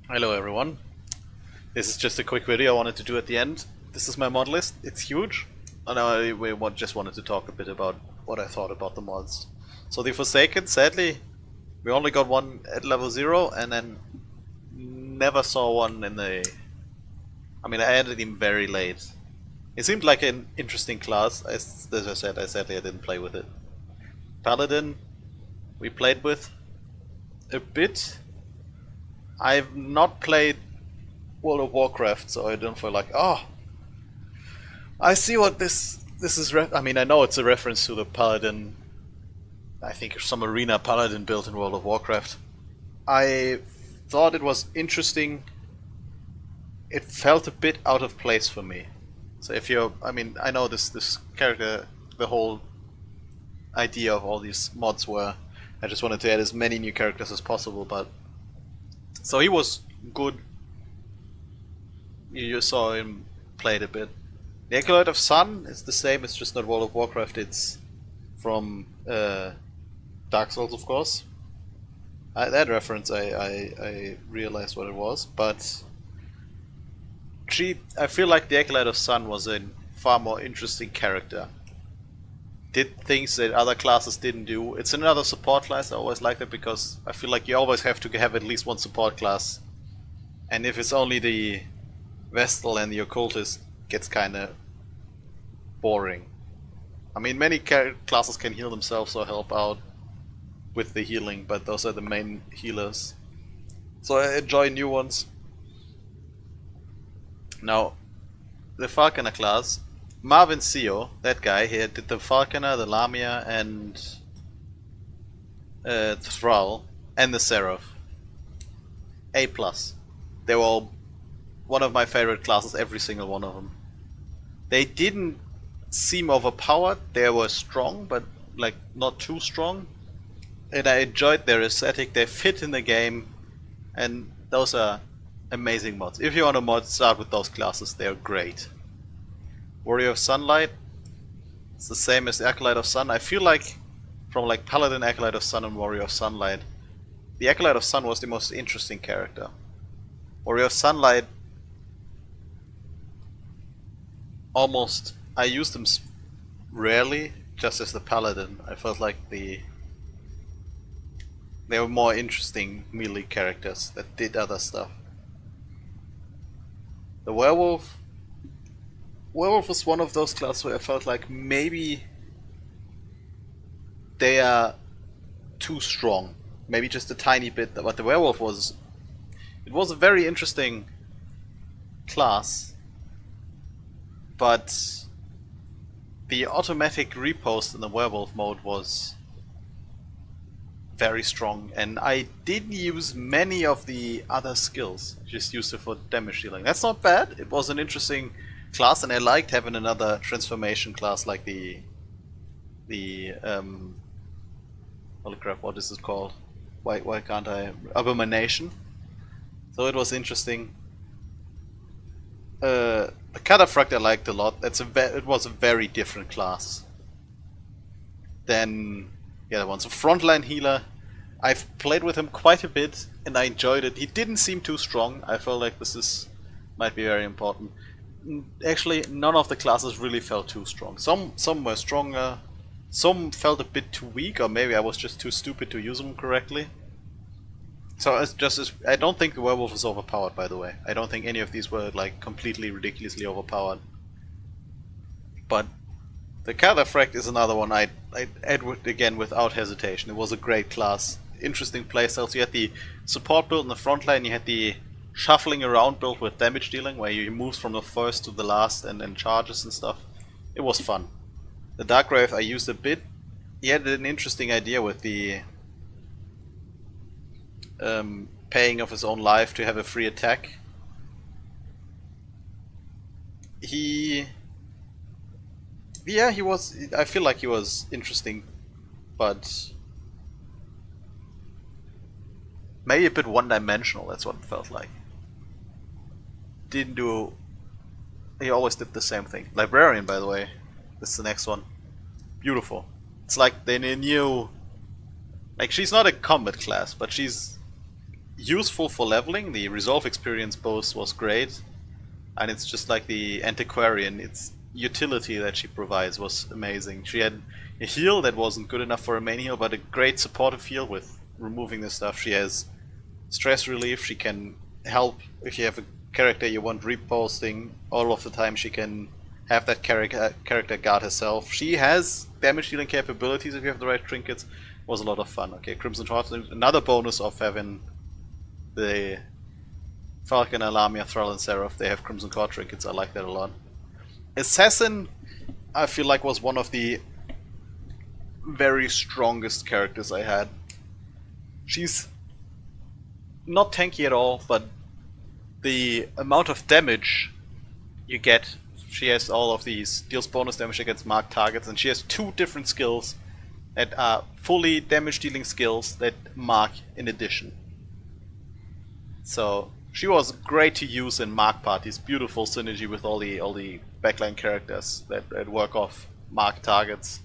Hello everyone. This is just a quick video I wanted to do at the end. This is my mod list. It's huge. And just wanted to talk a bit about what I thought about the mods. So the Forsaken, sadly, we only got one at level 0 and then never saw one in the... I added him very late. It seemed like an interesting class. As I said, sadly I didn't play with it. Paladin, we played with a bit. I've not played World of Warcraft, so I don't feel like, oh, I see what this is. I know it's a reference to the Paladin. I think some arena Paladin built in World of Warcraft. I thought it was interesting. It felt a bit out of place for me. So if you're, I know this character, the whole idea of all these mods were, I just wanted to add as many new characters as possible, but so he was good. You just saw him played a bit. The Acolyte of Sun is the same, it's just not World of Warcraft, it's from Dark Souls, of course. That reference, I realized what it was, but I feel like the Acolyte of Sun was a far more interesting character. Did things that other classes didn't do. It's another support class, I always like that because I feel like you always have to have at least one support class. And if it's only the Vestal and the Occultist, gets kinda boring. Many classes can heal themselves or help out with the healing, but those are the main healers. So I enjoy new ones. Now, the Falconer class, Marvin Seo, that guy, he did the Falconer, the Lamia, and Thrall, and the Seraph. A+. They were all one of my favorite classes, every single one of them. They didn't seem overpowered, they were strong, but like not too strong. And I enjoyed their aesthetic, they fit in the game, and those are amazing mods. If you want to mod, start with those classes, they're great. Warrior of Sunlight, it's the same as the Acolyte of Sun. I feel like from like Paladin, Acolyte of Sun, and Warrior of Sunlight, the Acolyte of Sun was the most interesting character. Warrior of Sunlight, almost, I used them rarely, just as the Paladin. I felt like they were more interesting melee characters that did other stuff. The Werewolf was one of those classes where I felt like maybe they are too strong. Maybe just a tiny bit, but the Werewolf was... It was a very interesting class, but the automatic repost in the Werewolf mode was very strong, and I didn't use many of the other skills, just used it for damage dealing. That's not bad, it was an interesting class, and I liked having another transformation class like the holy crap, what is it called? Why can't I? Abomination. So it was interesting. The Cataphract I liked a lot. It was a very different class than the other one. So Frontline Healer, I've played with him quite a bit and I enjoyed it. He didn't seem too strong. I felt like might be very important. Actually, none of the classes really felt too strong. Some were stronger, some felt a bit too weak, or maybe I was just too stupid to use them correctly. So I don't think the Werewolf is overpowered, by the way. I don't think any of these were like completely ridiculously overpowered. But the Cataphract is another one I'd add again without hesitation. It was a great class, interesting playstyles. You had the support build in the front line, you had the shuffling around build with damage dealing, where you move from the first to the last and then charges and stuff. It was fun. The Darkgrave I used a bit. He had an interesting idea with the paying of his own life to have a free attack. He was. I feel like he was interesting, but maybe a bit one-dimensional. That's what it felt like. Didn't do. He always did the same thing. Librarian, by the way, this is the next one. Beautiful. It's like they knew. Like, she's not a combat class, but she's useful for leveling. The Resolve experience boost was great, and it's just like the Antiquarian. Its utility that she provides was amazing. She had a heal that wasn't good enough for a main heal, but a great supportive heal with removing the stuff. She has stress relief. She can help if you have a character you want reposting all of the time. She can have that character guard herself. She has damage dealing capabilities if you have the right trinkets. It was a lot of fun. Okay, Crimson Heart, another bonus of having the Falcon, Alamia, Thrall, and Seraph. They have Crimson Core trinkets. I like that a lot. Assassin, I feel like, was one of the very strongest characters I had. She's not tanky at all, but the amount of damage you get, she has all of these, deals bonus damage against marked targets, and she has 2 different skills that are fully damage dealing skills that mark in addition. So she was great to use in mark parties, beautiful synergy with all the backline characters that work off marked targets.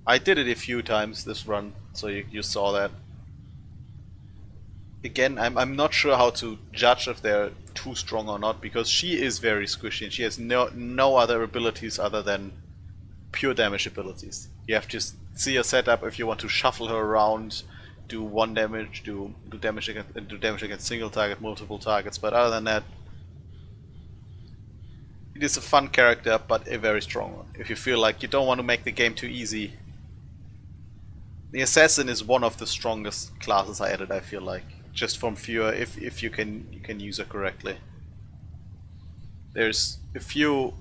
I did it a few times this run, so you saw that. Again, I'm not sure how to judge if they're too strong or not, because she is very squishy and she has no other abilities other than pure damage abilities. You have to see her setup if you want to shuffle her around, do 1 damage, do damage against single target, multiple targets, but other than that, it is a fun character, but a very strong one. If you feel like you don't want to make the game too easy, the Assassin is one of the strongest classes I added, I feel like. Just from pure, if you can use her correctly. There's a few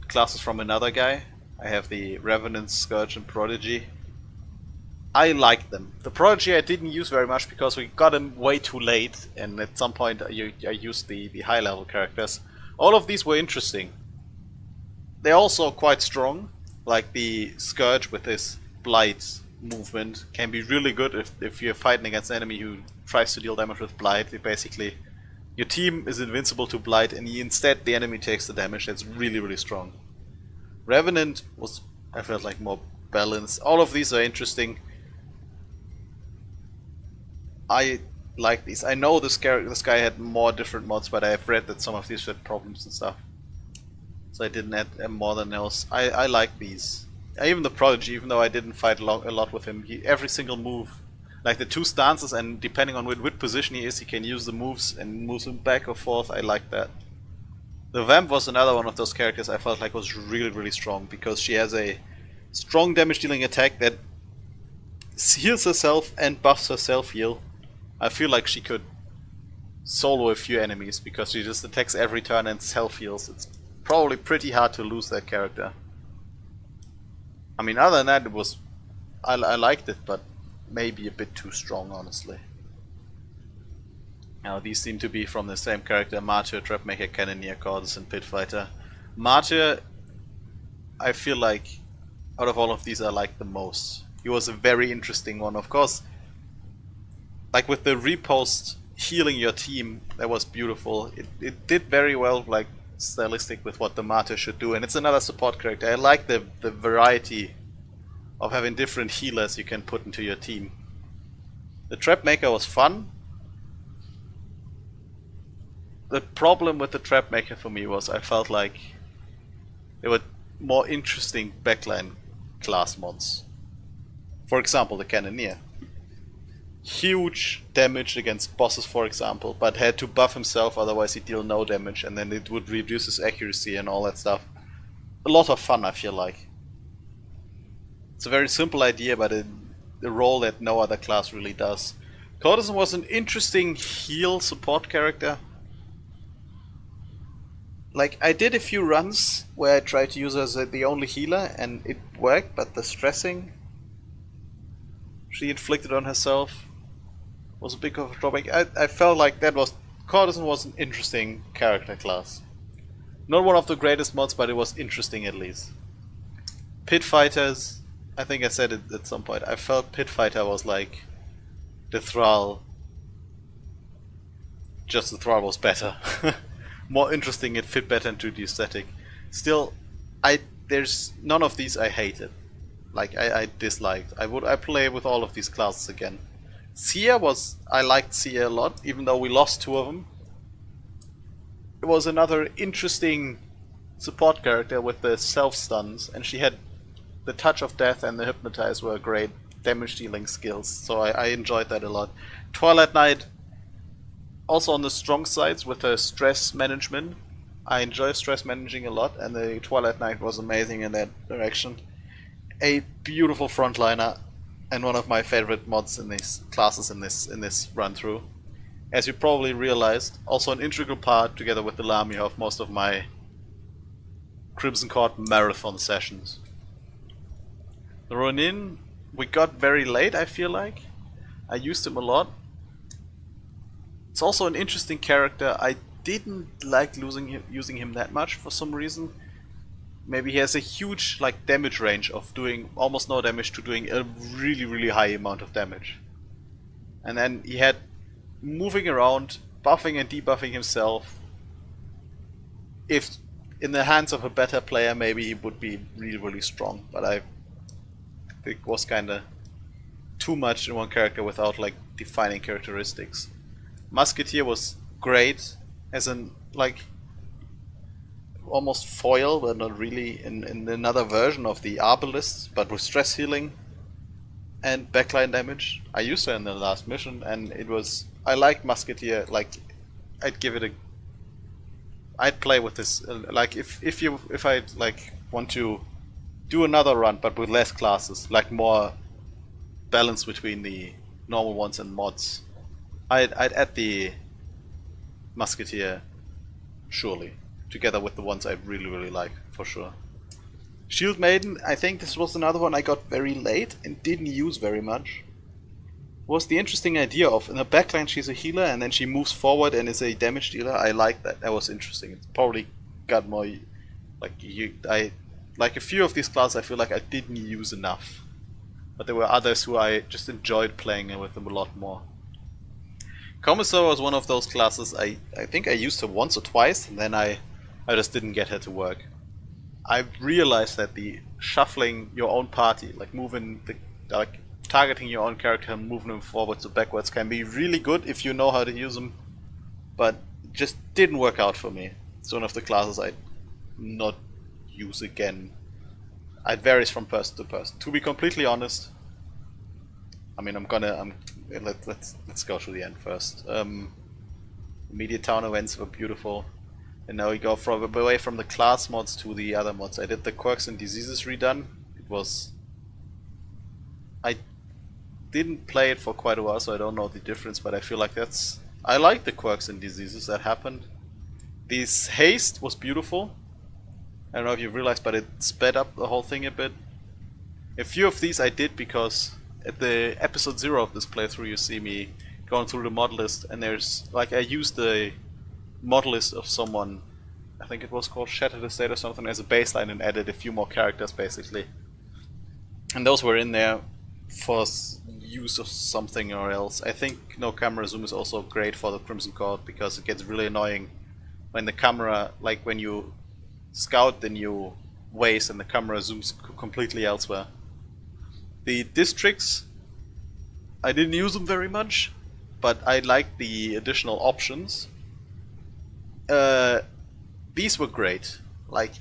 classes from another guy. I have the Revenant, Scourge, and Prodigy. I like them. The Prodigy I didn't use very much because we got him way too late, and at some point I used the high level characters. All of these were interesting. They're also quite strong, like the Scourge with his Blight movement can be really good if you're fighting against an enemy who tries to deal damage with Blight. Basically, your team is invincible to Blight, and instead the enemy takes the damage. That's really strong. Revenant was, I felt like, more balanced. All of these are interesting. I like these. I know this guy had more different mods, but I've read that some of these had problems and stuff, so I didn't add more than else. I like these. Even the Prodigy, even though I didn't fight a lot with him, every single move, like the 2 stances, and depending on which position he is, he can use the moves and moves him back or forth. I like that. The Vamp was another one of those characters I felt like was really strong, because she has a strong damage dealing attack that heals herself and buffs her self heal. I feel like she could solo a few enemies because she just attacks every turn and self heals. It's probably pretty hard to lose that character. I mean, other than that, it was, I liked it, but maybe a bit too strong, honestly. Now, these seem to be from the same character: Martyr, Trapmaker, Cannoneer, Corvus, and Pit Fighter. Martyr, I feel like out of all of these I like the most. He was a very interesting one, of course. Like with the repost healing your team, that was beautiful. It did very well, like stylistic with what the Martyr should do, and it's another support character. I like the variety of having different healers you can put into your team. The Trapmaker was fun. The problem with the Trapmaker for me was I felt like there were more interesting backline class mods. For example, the Cannoneer. Huge damage against bosses, for example, but had to buff himself, otherwise he'd deal no damage, and then it would reduce his accuracy and all that stuff. A lot of fun, I feel like. It's a very simple idea, but a role that no other class really does. Courtesan was an interesting heal support character. Like, I did a few runs where I tried to use her as the only healer, and it worked, but the stressing she inflicted on herself was a bit of a drawback. I felt like Courtesan was an interesting character class. Not one of the greatest mods, but it was interesting at least. Pit Fighters, I think I said it at some point, I felt Pit Fighter was like the Thrall. Just the Thrall was better. More interesting, it fit better into the aesthetic. Still, there's none of these I hated. Like, I disliked. I play with all of these classes again. Sia I liked Sia a lot, even though we lost 2 of them. It was another interesting support character with the self-stuns, and she had the Touch of Death and the Hypnotize were great damage dealing skills, so I enjoyed that a lot. Twilight Knight, also on the strong sides with the stress management. I enjoy stress managing a lot, and the Twilight Knight was amazing in that direction. A beautiful frontliner, and one of my favorite mods in these classes in this run through. As you probably realized, also an integral part, together with the Lamia, of most of my Crimson Court marathon sessions. The Ronin, we got very late, I feel like. I used him a lot. It's also an interesting character. I didn't like using him that much for some reason. Maybe he has a huge damage range of doing almost no damage to doing a really high amount of damage. And then he had moving around, buffing and debuffing himself. If in the hands of a better player, maybe he would be really strong, but I think it was kinda too much in one character without defining characteristics. Musketeer was great as an almost foil, but not really, in another version of the Arbalist, but with stress healing and backline damage. I used her in the last mission, and it was... I liked Musketeer. I'd give it a... I'd play with this. If I want to do another run, but with less classes, more balance between the normal ones and mods, I'd add the Musketeer, surely, together with the ones I really like, for sure. Shield Maiden, I think this was another one I got very late and didn't use very much. Was the interesting idea of, in the backline she's a healer and then she moves forward and is a damage dealer. I like that. That was interesting. It's probably got more... a few of these classes I feel like I didn't use enough. But there were others who I just enjoyed playing with them a lot more. Commissar was one of those classes I think I used her once or twice, and then I just didn't get her to work. I realized that the shuffling your own party, targeting your own character and moving them forwards or backwards, can be really good if you know how to use them, but it just didn't work out for me. It's one of the classes I'd not use again. It varies from person to person. To be completely honest, I mean, let's go to the end first. Immediate town events were beautiful, and now we go away from the class mods to the other mods. I did the Quirks and Diseases redone. I didn't play it for quite a while, so I don't know the difference, but I feel like I like the Quirks and Diseases that happened. This haste was beautiful. I don't know if you realized, but it sped up the whole thing a bit. A few of these I did because at the episode 0 of this playthrough you see me going through the mod list, and there's I used the mod list of someone, I think it was called Shattered Estate or something, as a baseline and added a few more characters basically. And those were in there for use of something or else. I think no camera zoom is also great for the Crimson Court because it gets really annoying when the camera, when you scout the new ways and the camera zooms completely elsewhere. The districts, I didn't use them very much, but I liked the additional options. These were great,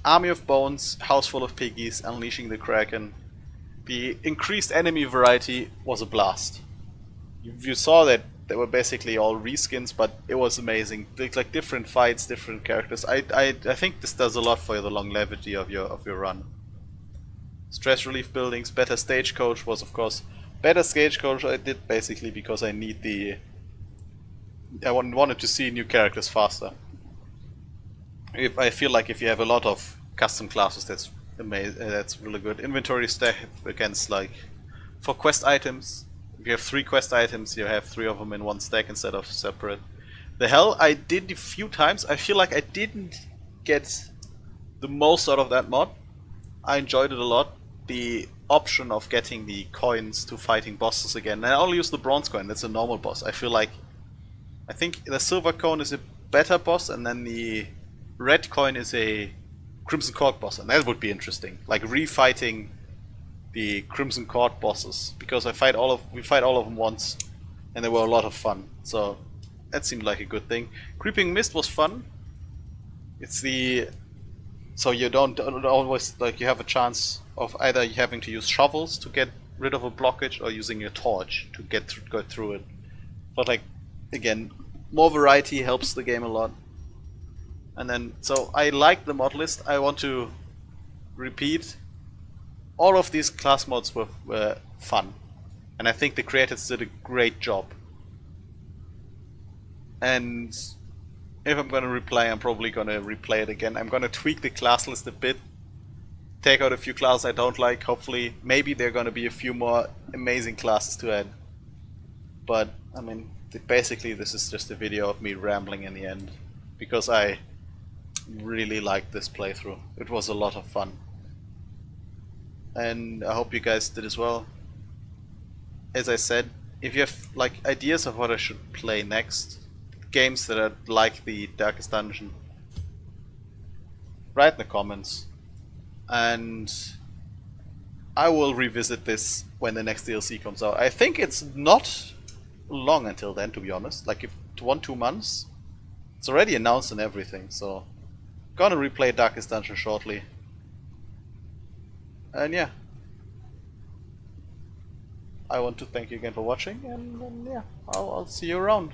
Army of Bones, House Full of Piggies, Unleashing the Kraken. The increased enemy variety was a blast. You saw that they were basically all reskins, but it was amazing. Different fights, different characters. I think this does a lot for the longevity of your run. Stress relief buildings, better stagecoach was of course better stagecoach. I did basically because I wanted to see new characters faster. I feel like if you have a lot of custom classes, that's amazing. That's really good. Inventory stack against for quest items. If you have 3 quest items, you have 3 of them in one stack instead of separate. The hell I did a few times. I feel like I didn't get the most out of that mod. I enjoyed it a lot. The option of getting the coins to fighting bosses again. I only use the bronze coin, that's a normal boss. I think the silver coin is a better boss, and then the red coin is a Crimson Court boss, and that would be interesting. Refighting the Crimson Court bosses, because we fight all of them once, and they were a lot of fun. So that seemed like a good thing. Creeping Mist was fun. It's the so you don't always like you have a chance of either having to use shovels to get rid of a blockage or using your torch to go through it. But like again, more variety helps the game a lot. And then so I like the mod list. I want to repeat. All of these class mods were fun, and I think the creators did a great job. And if I'm gonna replay, I'm probably gonna replay it again. I'm gonna tweak the class list a bit, take out a few classes I don't like. Hopefully, maybe there are gonna be a few more amazing classes to add. But I mean, basically, this is just a video of me rambling in the end, because I really liked this playthrough. It was a lot of fun. And I hope you guys did as well. As I said, if you have like ideas of what I should play next, games that are like the Darkest Dungeon, write in the comments, and I will revisit this when the next DLC comes out. I think it's not long until then, to be honest. Like if 1-2 months. It's already announced and everything, so gonna replay Darkest Dungeon shortly. And yeah, I want to thank you again for watching, and yeah, I'll see you around.